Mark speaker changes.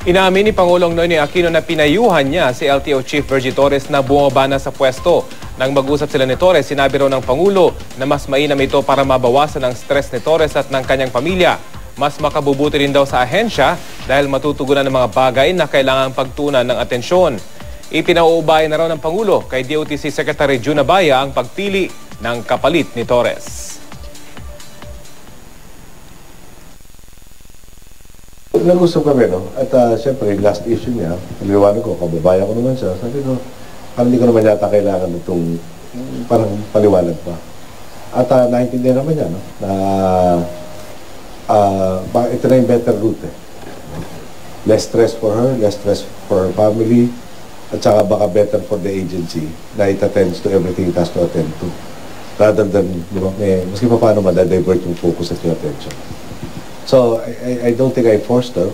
Speaker 1: Inamin ni Pangulong Noynoy Aquino na pinayuhan niya si LTO Chief Virgie Torres na bumaba na sa pwesto. Nang mag-usap sila ni Torres, sinabi raw ng Pangulo na mas mainam ito para mabawasan ang stress ni Torres at ng kanyang pamilya. Mas makabubuti rin daw sa ahensya dahil matutugunan ng mga bagay na kailangang pagtunan ng atensyon. Ipinauubaya na raw ng Pangulo kay DOTC Secretary Jun Abaya ang pagpili ng kapalit ni Torres.
Speaker 2: Nag-usap kami, no? At siyempre, last issue niya, paliwanag ko, kababayan ko naman siya. Sabi ko, parang hindi ko naman yata kailangan itong parang paliwanag pa. At naintindihan naman niya, no? Na ito na yung better route, eh. Less stress for her, less stress for her family, at saka baka better for the agency na it attends to everything it has to attend to. Rather than, di ba, maski pa paano madadivert yung focus at yung attention. So, I don't think I forced her.